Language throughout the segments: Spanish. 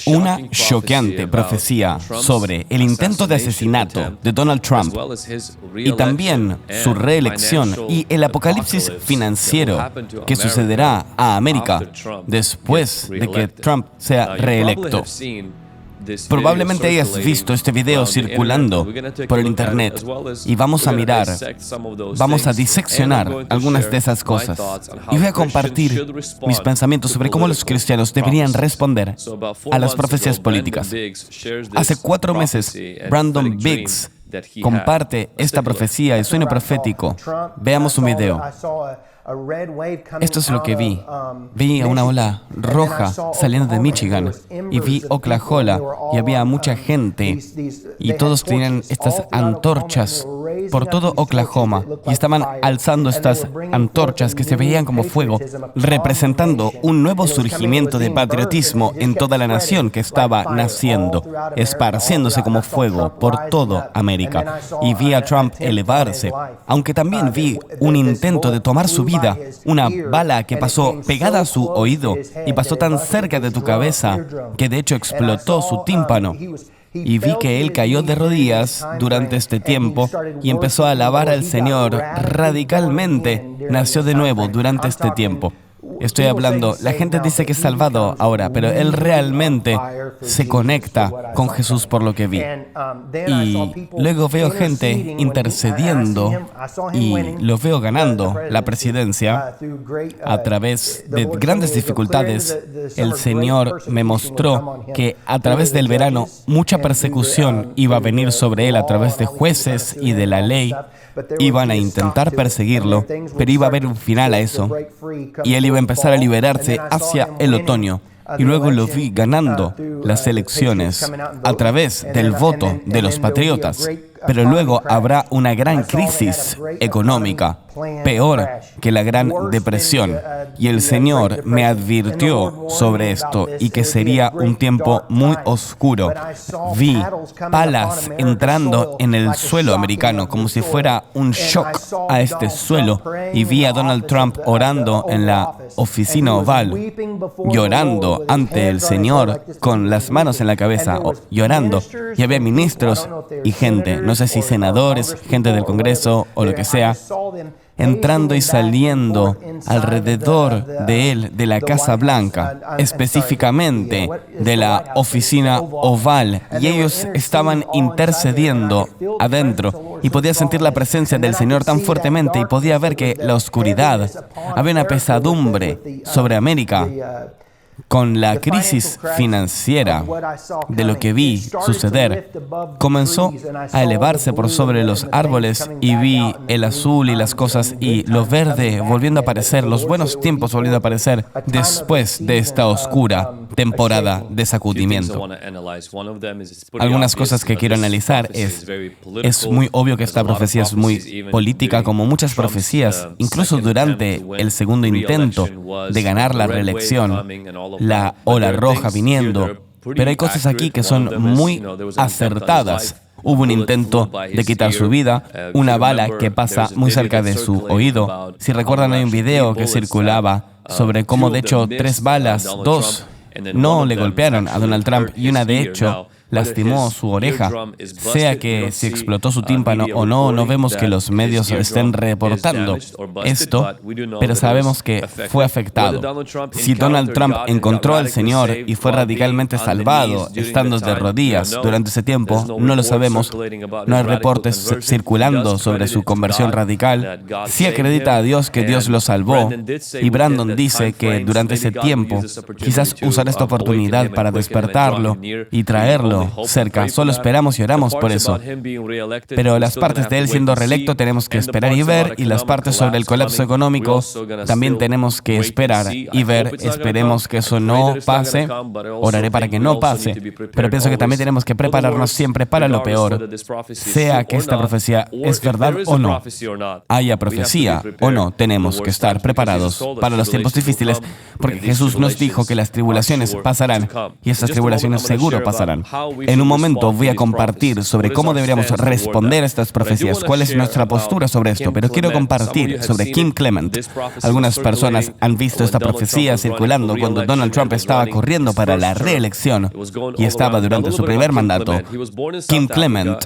Una choqueante profecía sobre el intento de asesinato de Donald Trump y también su reelección y el apocalipsis financiero que sucederá a América después de que Trump sea reelecto. Probablemente hayas visto este video circulando por el internet y vamos a mirar, vamos a diseccionar algunas de esas cosas y voy a compartir mis pensamientos sobre cómo los cristianos deberían responder a las profecías políticas. Hace 4 meses, Brandon Biggs comparte esta profecía y sueño profético. Veamos un video. Esto es lo que vi. Vi una ola roja saliendo de Michigan y vi Oklahoma y había mucha gente y todos tenían estas antorchas por todo Oklahoma y estaban alzando estas antorchas que se veían como fuego, representando un nuevo surgimiento de patriotismo en toda la nación que estaba naciendo, esparciéndose como fuego por toda América. Y vi a Trump elevarse, aunque también vi un intento de tomar su vida, una bala que pasó pegada a su oído y pasó tan cerca de tu cabeza que de hecho explotó su tímpano. Y vi que él cayó de rodillas durante este tiempo y empezó a alabar al Señor radicalmente. Nació de nuevo durante este tiempo. Estoy hablando, la gente dice que es salvado ahora, pero él realmente se conecta con Jesús por lo que vi. Y luego veo gente intercediendo y lo veo ganando la presidencia a través de grandes dificultades. El Señor me mostró que a través del verano mucha persecución iba a venir sobre él a través de jueces y de la ley. Iban a intentar perseguirlo, pero iba a haber un final a eso. Y él iba a empezar a liberarse hacia el otoño. Y luego lo vi ganando las elecciones a través del voto de los patriotas. Pero luego habrá una gran crisis económica, peor que la Gran Depresión. Y el Señor me advirtió sobre esto y que sería un tiempo muy oscuro. Vi palas entrando en el suelo americano como si fuera un shock a este suelo. Y vi a Donald Trump orando en la oficina oval, llorando ante el Señor con las manos en la cabeza, llorando. Y había ministros y gente, no sé si senadores, gente del Congreso o lo que sea, entrando y saliendo alrededor de él, de la Casa Blanca, específicamente de la oficina oval, y ellos estaban intercediendo adentro, y podía sentir la presencia del Señor tan fuertemente, y podía ver que la oscuridad, había una pesadumbre sobre América, con la crisis financiera de lo que vi suceder, comenzó a elevarse por sobre los árboles y vi el azul y las cosas y lo verde volviendo a aparecer, los buenos tiempos volviendo a aparecer después de esta oscura temporada de sacudimiento. Algunas cosas que quiero analizar es muy obvio que esta profecía es muy política, como muchas profecías, incluso durante el segundo intento de ganar la reelección, la ola roja viniendo, pero hay cosas aquí que son muy acertadas. Hubo un intento de quitar su vida, una bala que pasa muy cerca de su oído. Si recuerdan, hay un video que circulaba sobre cómo de hecho 3 balas, 2 no le golpearon a Donald Trump y una de hecho lastimó su oreja. Sea que si explotó su tímpano o no, no vemos que los medios estén reportando esto, pero sabemos que fue afectado. Si Donald Trump encontró al Señor y fue radicalmente salvado estando de rodillas durante ese tiempo, no lo sabemos. No hay reportes circulando sobre su conversión radical. Sí acredita a Dios que Dios lo salvó, y Brandon dice que durante ese tiempo quizás usará esta oportunidad para despertarlo y traerlo cerca. Solo esperamos y oramos por eso. Pero las partes de él siendo reelecto tenemos que esperar y ver, y las partes sobre el colapso económico también tenemos que esperar y ver. Esperemos que eso no pase. Oraré para que no pase. Pero pienso que también tenemos que prepararnos siempre para lo peor. Sea que esta profecía es verdad o no, haya profecía o no, tenemos que estar preparados para los tiempos difíciles, porque Jesús nos dijo que las tribulaciones pasarán, y estas tribulaciones seguro pasarán. En un momento voy a compartir sobre cómo deberíamos responder a estas profecías, cuál es nuestra postura sobre esto, pero quiero compartir sobre Kim Clement. Algunas personas han visto esta profecía circulando cuando Donald Trump estaba corriendo para la reelección y estaba durante su primer mandato. Kim Clement,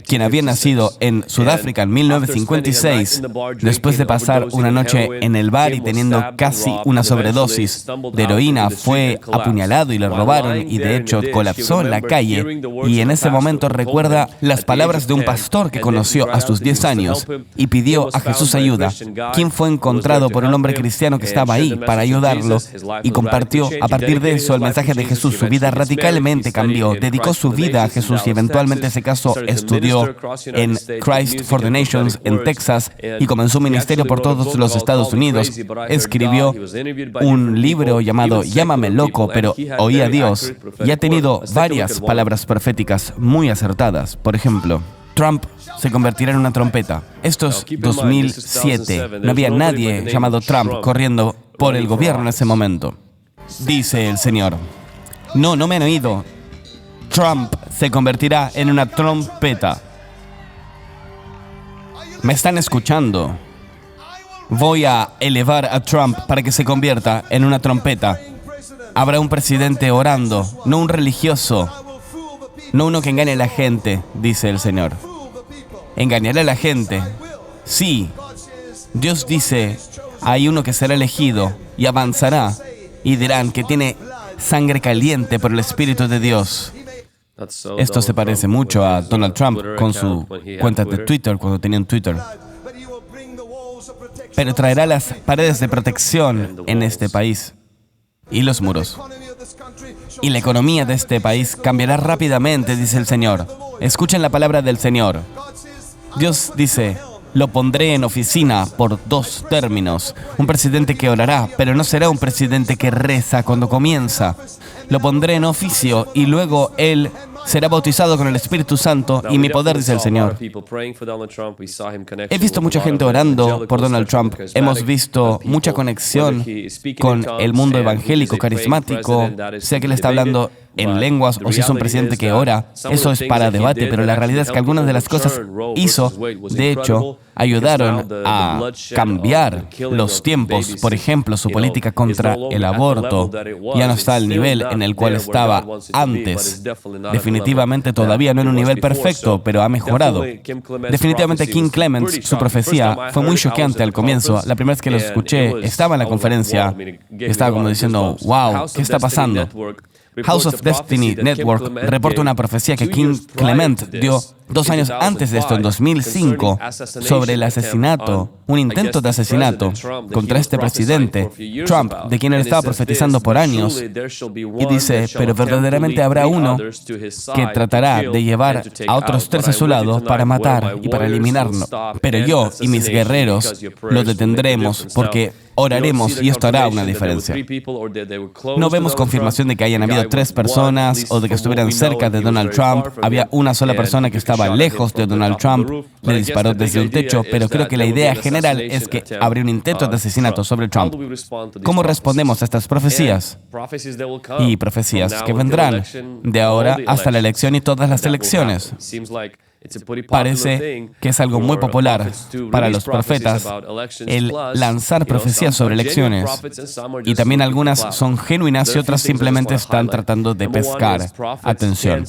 quien había nacido en Sudáfrica en 1956, después de pasar una noche en el bar y teniendo casi una sobredosis de heroína, fue apuñalado y le robaron y de hecho colapsó en la calle, y en ese momento recuerda las palabras de un pastor que conoció a sus 10 años y pidió a Jesús ayuda. Kim fue encontrado por un hombre cristiano que estaba ahí para ayudarlo y compartió a partir de eso el mensaje de Jesús. Su vida radicalmente cambió, dedicó su vida a Jesús y eventualmente se casó, estudió en Christ for the Nations en Texas y comenzó un ministerio por todos los Estados Unidos. Escribió un libro llamado Llámame loco, pero oí a Dios, y ha tenido varias palabras proféticas muy acertadas. Por ejemplo, Trump se convertirá en una trompeta. Esto es 2007. No había nadie llamado Trump corriendo por el gobierno en ese momento. Dice el Señor. No me han oído. Trump se convertirá en una trompeta. ¿Me están escuchando? Voy a elevar a Trump para que se convierta en una trompeta. Habrá un presidente orando, no un religioso, no uno que engañe a la gente, dice el Señor. Engañará a la gente. Sí, Dios dice, hay uno que será elegido y avanzará y dirán que tiene sangre caliente por el Espíritu de Dios. Esto se parece mucho a Donald Trump con su cuenta de Twitter, cuando tenía un Twitter. Pero traerá las paredes de protección en este país y los muros. Y la economía de este país cambiará rápidamente, dice el Señor. Escuchen la palabra del Señor. Dios dice, lo pondré en oficina por 2 términos. Un presidente que orará, pero no será un presidente que reza cuando comienza. Lo pondré en oficio y luego él será bautizado con el Espíritu Santo y mi poder, dice el Señor. He visto mucha gente orando por Donald Trump. Hemos visto mucha conexión con el mundo evangélico carismático, sea que él está hablando en lenguas o si es un presidente que ora. Eso es para debate, pero la realidad es que algunas de las cosas hizo, de hecho, ayudaron a cambiar los tiempos. Por ejemplo, su política contra el aborto ya no está al nivel en el cual estaba antes. Definitivamente todavía no en un nivel perfecto, pero ha mejorado. Definitivamente Kim Clement, su profecía, fue muy choqueante al comienzo. La primera vez que lo escuché, estaba en la conferencia, estaba como diciendo, wow, ¿qué está pasando? House of Destiny Network reporta una profecía que Kim Clement dio 2 años antes de esto, en 2005, sobre el asesinato, un intento de asesinato contra este presidente, Trump, de quien él estaba profetizando por años. Y dice, pero verdaderamente habrá uno que tratará de llevar a otros 3 a su lado para matar y para eliminarlo. Pero yo y mis guerreros lo detendremos porque oraremos y esto hará una diferencia. No vemos confirmación de que hayan habido 3 personas o de que estuvieran cerca de Donald Trump. Había una sola persona que estaba lejos de Donald Trump, le disparó desde un techo, pero creo que la idea general es que habría un intento de asesinato sobre Trump. ¿Cómo respondemos a estas profecías? Y profecías que vendrán de ahora hasta la elección y todas las elecciones. Parece que es algo muy popular para los profetas el lanzar profecías sobre elecciones, y también algunas son genuinas y otras simplemente están tratando de pescar atención.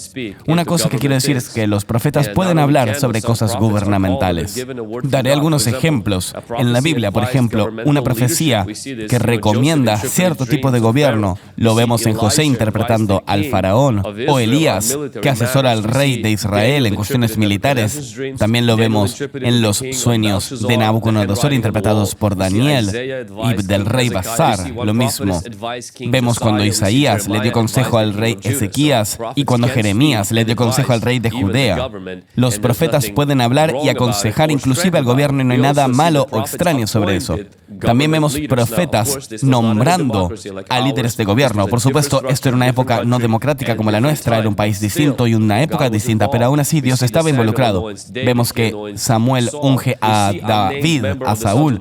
Una cosa que quiero decir es que los profetas pueden hablar sobre cosas gubernamentales. Daré algunos ejemplos. En la Biblia, por ejemplo, una profecía que recomienda cierto tipo de gobierno. Lo vemos en José interpretando al faraón, o Elías, que asesora al rey de Israel en cuestiones militares. También lo vemos en los sueños de Nabucodonosor interpretados por Daniel y del rey Basar, lo mismo. Vemos cuando Isaías le dio consejo al rey Ezequías y cuando Jeremías le dio consejo al rey de Judea. Los profetas pueden hablar y aconsejar inclusive al gobierno y no hay nada malo o extraño sobre eso. También vemos profetas nombrando a líderes de gobierno. Por supuesto, esto era una época no democrática como la nuestra, era un país distinto y una época distinta, pero aún así Dios estaba involucrado. Vemos que Samuel unge a David, a Saúl.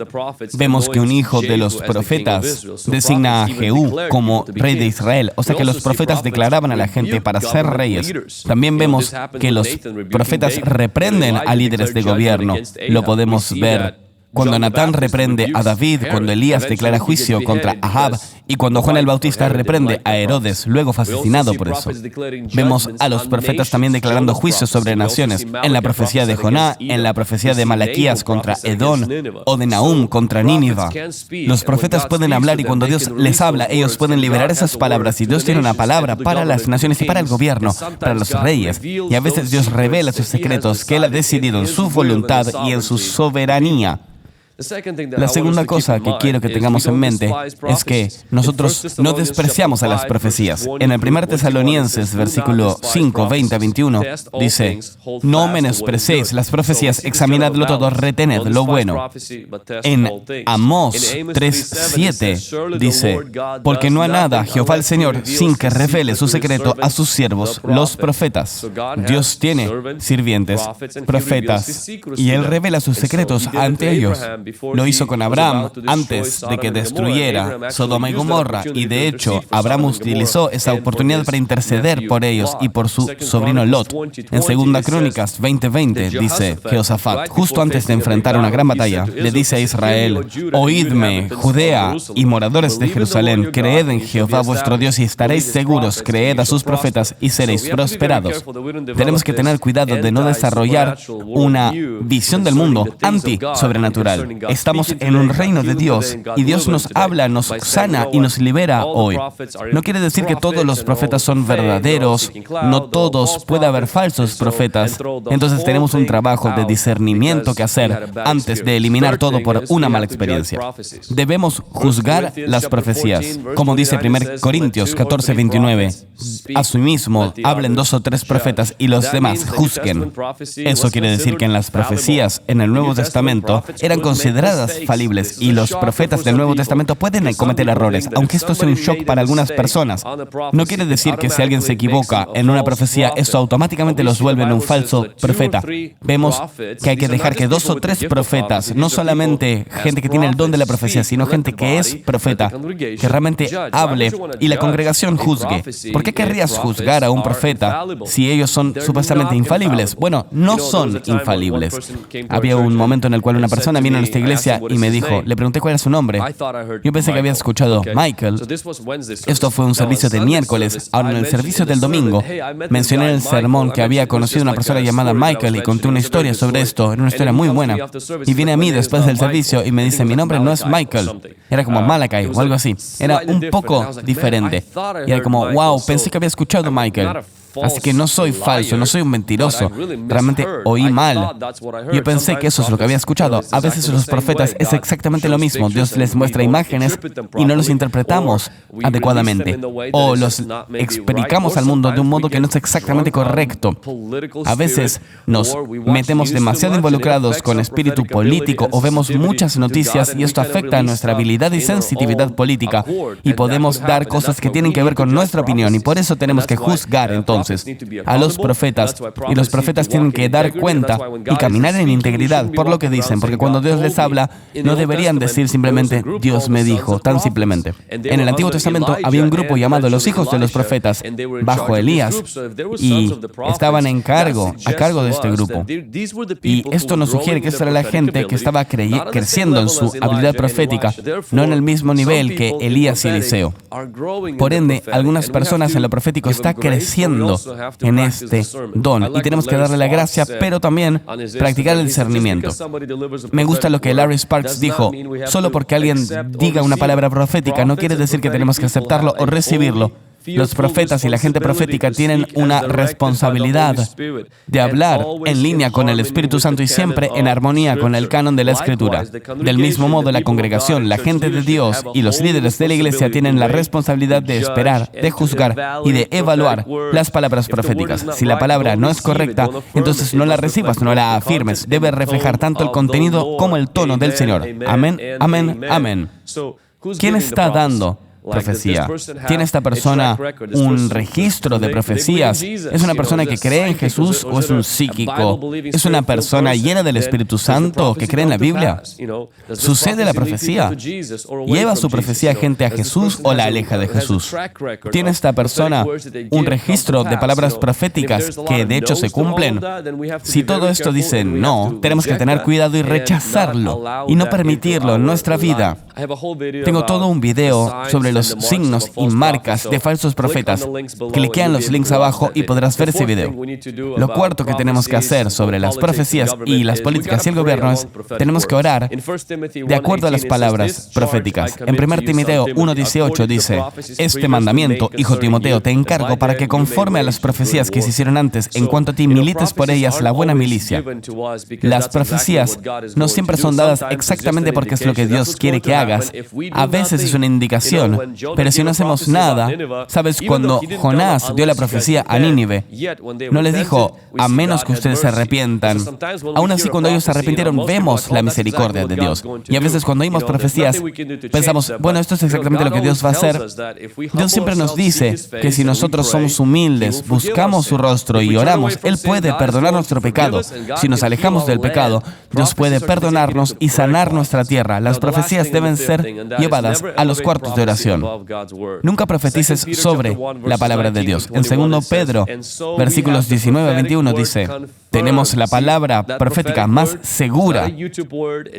Vemos que un hijo de los profetas designa a Jehú como rey de Israel. O sea que los profetas declaraban a la gente para ser reyes. También vemos que los profetas reprenden a líderes de gobierno. Lo podemos ver cuando Natán reprende a David, cuando Elías declara juicio contra Ahab y cuando Juan el Bautista reprende a Herodes, luego fue asesinado por eso. Vemos a los profetas también declarando juicio sobre naciones, en la profecía de Joná, en la profecía de Malaquías contra Edom o de Nahum contra Nínive. Los profetas pueden hablar y cuando Dios les habla, ellos pueden liberar esas palabras y Dios tiene una palabra para las naciones y para el gobierno, para los reyes. Y a veces Dios revela sus secretos que Él ha decidido en su voluntad y en su soberanía. La segunda cosa que quiero que tengamos en mente es que nosotros no despreciamos a las profecías. En el 1 Tesalonicenses, versículo 5, 20 a 21, dice, no menosprecéis las profecías, examinadlo todo, retened lo bueno. En Amós 3, 7, dice, porque no ha nada Jehová el Señor sin que revele su secreto a sus siervos, los profetas. Dios tiene sirvientes, profetas, y Él revela sus secretos ante ellos. Lo hizo con Abraham antes de que destruyera Sodoma y Gomorra y de hecho Abraham utilizó esa oportunidad para interceder por ellos y por su sobrino Lot. En 2 Crónicas 20:20 dice Jehoshafat, justo antes de enfrentar una gran batalla, le dice a Israel, oídme, Judea y moradores de Jerusalén, creed en Jehová vuestro Dios y estaréis seguros, creed a sus profetas y seréis prosperados. Tenemos que tener cuidado de no desarrollar una visión del mundo anti-sobrenatural. Estamos en un reino de Dios y Dios nos habla, nos sana y nos libera hoy. No quiere decir que todos los profetas son verdaderos, no todos, puede haber falsos profetas. Entonces tenemos un trabajo de discernimiento que hacer antes de eliminar todo por una mala experiencia. Debemos juzgar las profecías. Como dice 1 Corintios 14:29, asimismo hablen 2 o 3 profetas y los demás juzguen. Eso quiere decir que en las profecías en el Nuevo Testamento eran consideradas falibles y los profetas del Nuevo Testamento pueden cometer errores, aunque esto sea un shock para algunas personas. No quiere decir que si alguien se equivoca en una profecía, eso automáticamente los vuelve en un falso profeta. Vemos que hay que dejar que 2 o 3 profetas, no solamente gente que tiene el don de la profecía, sino gente que es profeta, que realmente hable y la congregación juzgue. ¿Por qué querrías juzgar a un profeta si ellos son supuestamente infalibles? Bueno, no son infalibles. Había un momento en el cual una persona vino a nuestra iglesia y me dijo, le pregunté cuál era su nombre. Yo pensé que había escuchado Michael. Esto fue un servicio de miércoles. Ahora, en el servicio del domingo, mencioné en el sermón que había conocido a una persona llamada Michael y conté una historia sobre esto. Era una historia muy buena. Y viene a mí después del servicio y me dice, mi nombre no es Michael. Era como Malachi o algo así. Era un poco diferente. Y era como, wow, pensé que había escuchado Michael. Así que no soy falso, no soy un mentiroso. Realmente oí mal. Yo pensé que eso es lo que había escuchado. A veces los profetas es exactamente lo mismo. Dios les muestra imágenes y no los interpretamos adecuadamente. O los explicamos al mundo de un modo que no es exactamente correcto. A veces nos metemos demasiado involucrados con espíritu político o vemos muchas noticias y esto afecta a nuestra habilidad y sensitividad política y podemos dar cosas que tienen que ver con nuestra opinión y por eso tenemos que juzgar entonces a los profetas, y los profetas tienen que dar cuenta y caminar en integridad por lo que dicen, porque cuando Dios les habla, no deberían decir simplemente, Dios me dijo, tan simplemente. En el Antiguo Testamento había un grupo llamado los hijos de los profetas, bajo Elías, y estaban a cargo de este grupo. Y esto nos sugiere que esta era la gente que estaba creciendo en su habilidad profética, no en el mismo nivel que Elías y Eliseo. Por ende, algunas personas en lo profético están creciendo en este don y tenemos que darle la gracia, pero también practicar el discernimiento. Me gusta lo que Larry Sparks dijo, solo porque alguien diga una palabra profética no quiere decir que tenemos que aceptarlo o recibirlo. Los profetas y la gente profética tienen una responsabilidad de hablar en línea con el Espíritu Santo y siempre en armonía con el canon de la Escritura. Del mismo modo, la congregación, la gente de Dios y los líderes de la iglesia tienen la responsabilidad de esperar, de juzgar y de evaluar las palabras proféticas. Si la palabra no es correcta, entonces no la recibas, no la afirmes. Debe reflejar tanto el contenido como el tono del Señor. Amén, amén, amén. ¿Quién está dando profecía? ¿Tiene esta persona un registro de profecías? ¿Es una persona que cree en Jesús o es un psíquico? ¿Es una persona llena del Espíritu Santo que cree en la Biblia? ¿Sucede la profecía? ¿Lleva su profecía gente a Jesús o la aleja de Jesús? ¿Tiene esta persona un registro de palabras proféticas que de hecho se cumplen? Si todo esto dice no, tenemos que tener cuidado y rechazarlo y no permitirlo en nuestra vida. Tengo todo un video sobre los signos y marcas de falsos profetas. Cliquea en los links abajo y podrás ver ese video. Lo cuarto que tenemos que hacer sobre las profecías y las políticas y el gobierno es, tenemos que orar de acuerdo a las palabras proféticas. En 1 Timoteo 1:18 dice, este mandamiento, hijo Timoteo, te encargo para que conforme a las profecías que se hicieron antes, en cuanto a ti milites por ellas la buena milicia. Las profecías no siempre son dadas exactamente porque es lo que Dios quiere que hagas. A veces es una indicación, pero si no hacemos nada, ¿sabes? Cuando Jonás dio la profecía a Nínive, no les dijo, a menos que ustedes se arrepientan. Aún así, cuando ellos se arrepintieron, vemos la misericordia de Dios. Y a veces cuando oímos profecías, pensamos, bueno, esto es exactamente lo que Dios va a hacer. Dios siempre nos dice que si nosotros somos humildes, buscamos su rostro y oramos, Él puede perdonar nuestro pecado. Si nos alejamos del pecado, Dios puede perdonarnos y sanar nuestra tierra. Las profecías deben ser llevadas a los cuartos de oración. Nunca profetices sobre la palabra de Dios. En 2 Pedro, versículos 19 a 21 dice, tenemos la palabra profética más segura.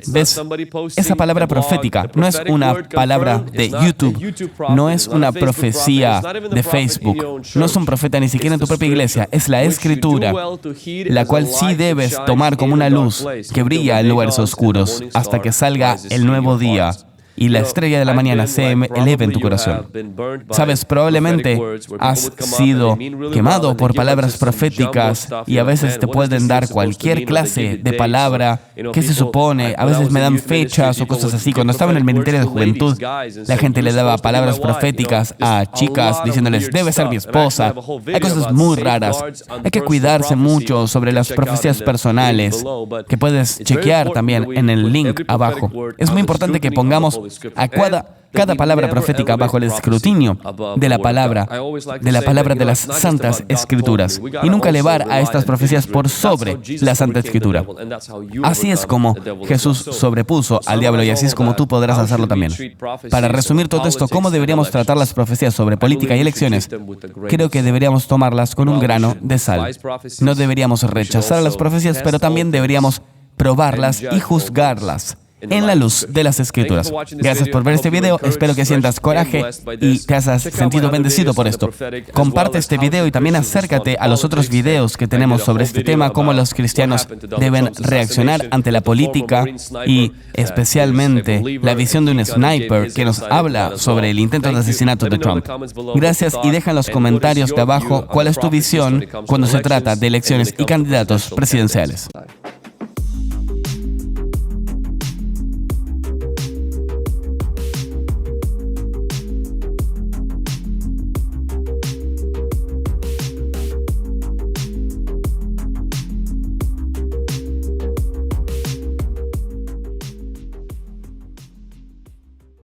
¿Ves? Esa palabra profética no es una palabra de YouTube, no es una profecía de Facebook, no es un profeta ni siquiera en tu propia iglesia, es la Escritura, la cual sí debes tomar como una luz que brilla en lugares oscuros hasta que salga el nuevo día y la estrella de la mañana se eleve en tu corazón. Sabes, probablemente has sido quemado por palabras proféticas y a veces te pueden dar cualquier clase de palabra que se supone, a veces me dan fechas o cosas así. Cuando estaba en el Ministerio de Juventud, la gente le daba palabras proféticas a chicas diciéndoles, debe ser mi esposa. Hay cosas muy raras. Hay que cuidarse mucho sobre las profecías personales, que puedes chequear también en el link abajo. Es muy importante que pongamos a cada palabra profética bajo el escrutinio de la palabra de las Santas Escrituras y nunca elevar a estas profecías por sobre la Santa Escritura. Así es como Jesús sobrepuso al diablo y así es como tú podrás hacerlo también. Para resumir todo esto, ¿cómo deberíamos tratar las profecías sobre política y elecciones? Creo que deberíamos tomarlas con un grano de sal. No deberíamos rechazar las profecías, pero también deberíamos probarlas y juzgarlas en la luz de las Escrituras. Gracias por ver este video, espero que sientas coraje y te hayas sentido bendecido por esto. Comparte este video y también acércate a los otros videos que tenemos sobre este tema, cómo los cristianos deben reaccionar ante la política y especialmente la visión de un sniper que nos habla sobre el intento de asesinato de Trump. Gracias y deja en los comentarios de abajo cuál es tu visión cuando se trata de elecciones y candidatos presidenciales.